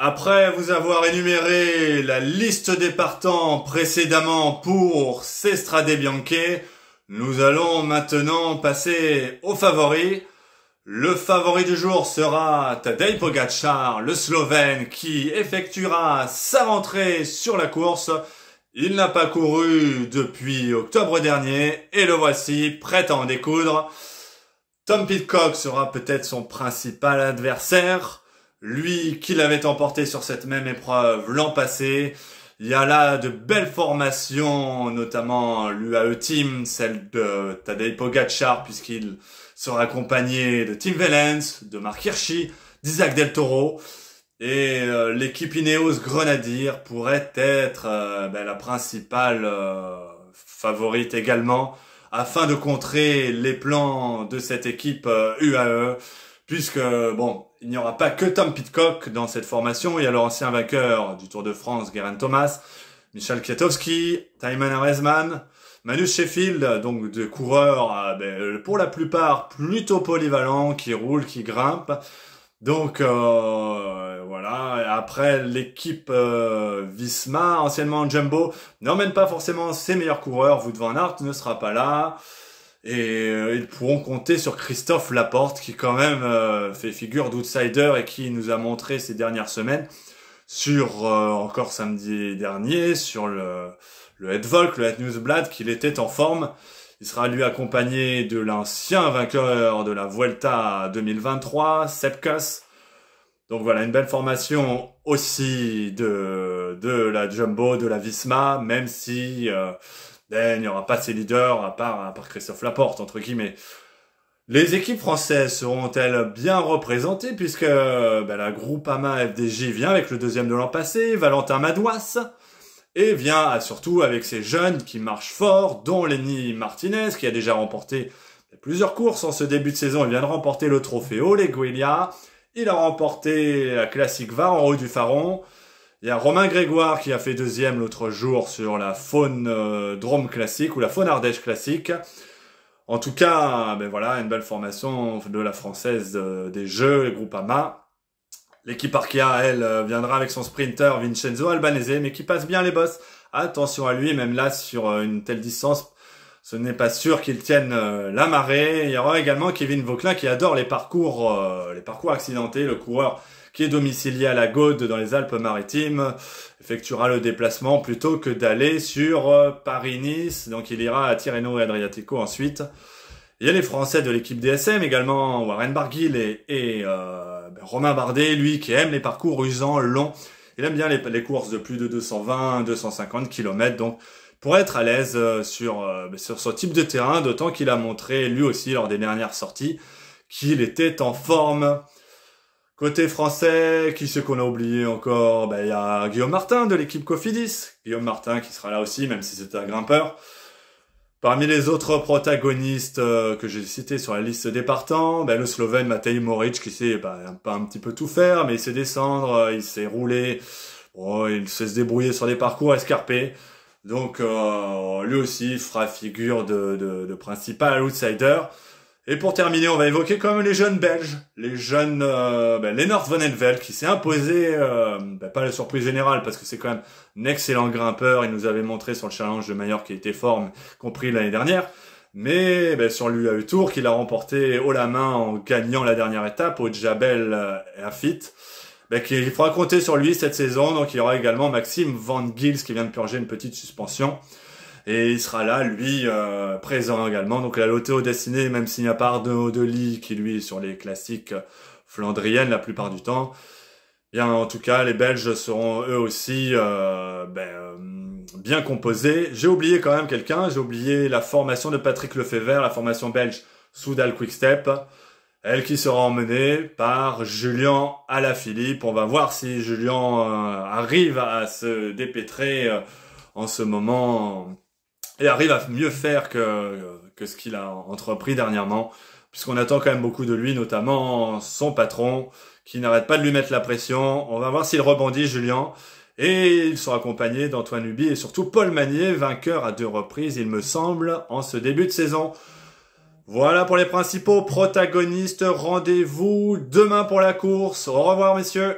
Après vous avoir énuméré la liste des partants précédemment pour Sestrade Bianche, nous allons maintenant passer aux favoris. Le favori du jour sera Tadej Pogačar, le Slovène, qui effectuera sa rentrée sur la course. Il n'a pas couru depuis octobre dernier et le voici prêt à en découdre. Tom Pidcock sera peut-être son principal adversaire. Lui qui l'avait emporté sur cette même épreuve l'an passé. Il y a là de belles formations, notamment l'UAE Team, celle de Tadej Pogačar, puisqu'il sera accompagné de Tim Wellens, de Marc Hirschi, d'Isaac Del Toro. Et l'équipe Ineos Grenadier pourrait être la principale favorite également, afin de contrer les plans de cette équipe UAE. Puisque, bon, il n'y aura pas que Tom Pidcock dans cette formation. Il y a l'ancien vainqueur du Tour de France, Geraint Thomas, Michał Kwiatkowski, Thymen Arensman, Magnus Sheffield, donc des coureurs, pour la plupart, plutôt polyvalents, qui roulent, qui grimpent. Donc, voilà. Et après, l'équipe Visma, anciennement Jumbo, n'emmène pas forcément ses meilleurs coureurs. Wout van Aert ne sera pas là. Et ils pourront compter sur Christophe Laporte qui quand même fait figure d'outsider et qui nous a montré ces dernières semaines sur, encore samedi dernier, sur le Het Volk, le Het Nieuwsblad, qu'il était en forme. Il sera lui accompagné de l'ancien vainqueur de la Vuelta 2023, Sepp Kuss. Donc voilà, une belle formation aussi de la Jumbo, de la Visma, même si il n'y aura pas ses leaders à part Christophe Laporte, entre guillemets. Les équipes françaises seront-elles bien représentées puisque la Groupama FDJ vient avec le deuxième de l'an passé, Valentin Madouas, et vient surtout avec ces jeunes qui marchent fort, dont Lenny Martinez, qui a déjà remporté plusieurs courses en ce début de saison. Il vient de remporter le trophée Oleguelia. Il a remporté la Classique VAR en haut du Faron. Il y a Romain Grégoire qui a fait deuxième l'autre jour sur la Faune Drôme Classique ou la Faune Ardèche Classique. En tout cas, voilà, une belle formation de la française des Jeux, les Groupama. L'équipe Arkea, elle, viendra avec son sprinter Vincenzo Albanese, mais qui passe bien les bosses. Attention à lui, même là, sur une telle distance, ce n'est pas sûr qu'il tienne la marée. Il y aura également Kevin Vauquelin qui adore les parcours accidentés. Le coureur qui est domicilié à la Gaude dans les Alpes-Maritimes effectuera le déplacement plutôt que d'aller sur Paris-Nice. Donc il ira à Tirreno et Adriatico ensuite. Il y a les Français de l'équipe DSM également, Warren Barguil et Romain Bardet, lui qui aime les parcours usants, longs. Il aime bien les courses de plus de 220-250 km. Donc pour être à l'aise sur ce type de terrain, d'autant qu'il a montré lui aussi lors des dernières sorties qu'il était en forme. Côté français, qui c'est qu'on a oublié encore? Il y a Guillaume Martin de l'équipe Cofidis. Guillaume Martin qui sera là aussi, même si c'est un grimpeur. Parmi les autres protagonistes que j'ai cités sur la liste des partants, le Slovène Matej Moric qui sait pas un petit peu tout faire, mais il sait descendre, il sait rouler, il sait se débrouiller sur des parcours escarpés. Donc lui aussi fera figure de principal outsider. Et pour terminer, on va évoquer quand même les jeunes Belges, les jeunes Lennart Van Envelt qui s'est imposé, pas la surprise générale parce que c'est quand même un excellent grimpeur. Il nous avait montré sur le challenge de Majorque qu'il était fort, compris l'année dernière. Mais sur l'UAE Tour qu'il a remporté haut la main en gagnant la dernière étape au Jabel Afit. Il faudra compter sur lui cette saison. Donc il y aura également Maxime Van Gils qui vient de purger une petite suspension. Et il sera là, lui, présent également. Donc la Lotto destinée, même s'il n'y a pas Arnaud Delis, qui lui est sur les classiques flandriennes la plupart du temps. Bien, en tout cas, les Belges seront eux aussi bien composés. J'ai oublié quand même quelqu'un, j'ai oublié la formation de Patrick Lefevere, la formation belge Soudal Quickstep. Elle qui sera emmenée par Julian Alaphilippe. On va voir si Julian arrive à se dépêtrer en ce moment et arrive à mieux faire que ce qu'il a entrepris dernièrement, puisqu'on attend quand même beaucoup de lui, notamment son patron, qui n'arrête pas de lui mettre la pression. On va voir s'il rebondit, Julien. Et il sera accompagné d'Antoine Huby et surtout Paul Magnier, vainqueur à 2 reprises, il me semble, en ce début de saison. Voilà pour les principaux protagonistes. Rendez-vous demain pour la course. Au revoir, messieurs.